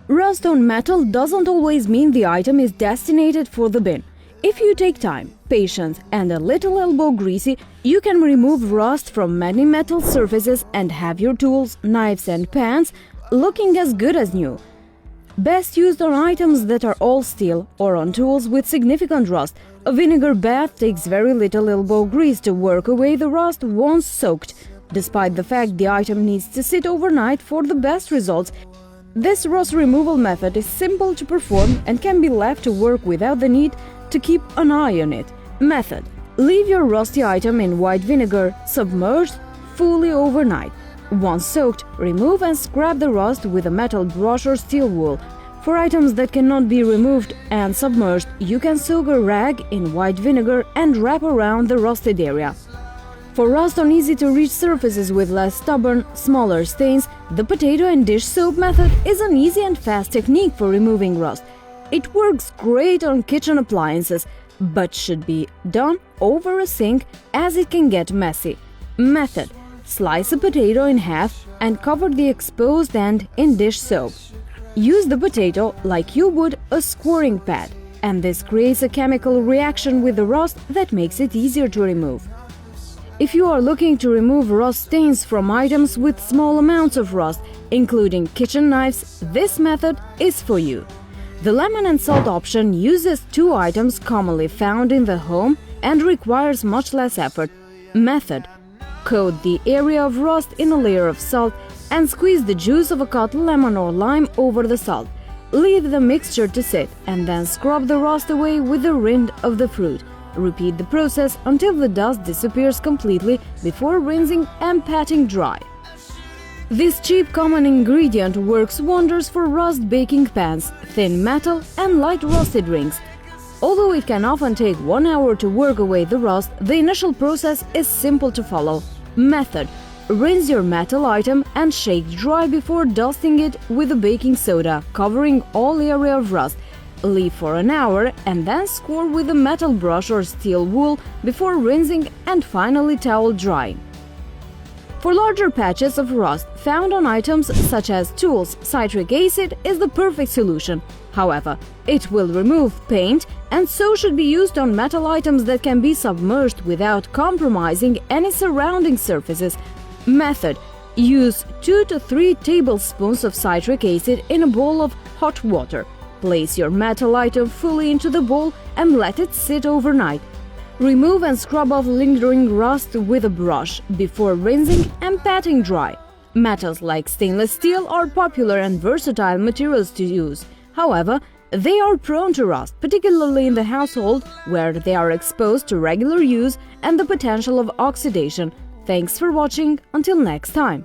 Rust on metal doesn't always mean the item is destined for the bin. If you take time, patience, and a little elbow grease, you can remove rust from many metal surfaces and have your tools, knives, and pans looking as good as new. Best used on items that are all steel or on tools with significant rust. A vinegar bath takes very little elbow grease to work away the rust once soaked. Despite the fact the item needs to sit overnight for the best results, this rust removal method is simple to perform and can be left to work without the need to keep an eye on it. Method: leave your rusty item in white vinegar, submerged fully overnight. Once soaked, remove and scrub the rust with a metal brush or steel wool. For items that cannot be removed and submerged, you can soak a rag in white vinegar and wrap around the rusted area. For rust on easy-to-reach surfaces with less stubborn, smaller stains, the potato and dish soap method is an easy and fast technique for removing rust. It works great on kitchen appliances, but should be done over a sink as it can get messy. Method: slice a potato in half and cover the exposed end in dish soap. Use the potato like you would a scoring pad, and this creates a chemical reaction with the rust that makes it easier to remove. If you are looking to remove rust stains from items with small amounts of rust, including kitchen knives, this method is for you. The lemon and salt option uses two items commonly found in the home and requires much less effort. Method: coat the area of rust in a layer of salt and squeeze the juice of a cut lemon or lime over the salt. Leave the mixture to sit and then scrub the rust away with the rind of the fruit. Repeat the process until the dust disappears completely before rinsing and patting dry. This cheap common ingredient works wonders for rust baking pans, thin metal, and light rusted rings. Although it can often take 1 hour to work away the rust, the initial process is simple to follow. Method: rinse your metal item and shake dry before dusting it with a baking soda, covering all area of rust. Leave for an hour and then score with a metal brush or steel wool before rinsing and finally towel drying. For larger patches of rust found on items such as tools, citric acid is the perfect solution. However, it will remove paint and so should be used on metal items that can be submerged without compromising any surrounding surfaces. Method: use 2 to 3 tablespoons of citric acid in a bowl of hot water. Place your metal item fully into the bowl and let it sit overnight. Remove and scrub off lingering rust with a brush before rinsing and patting dry. Metals like stainless steel are popular and versatile materials to use. However, they are prone to rust, particularly in the household where they are exposed to regular use and the potential of oxidation. Thanks for watching. Until next time.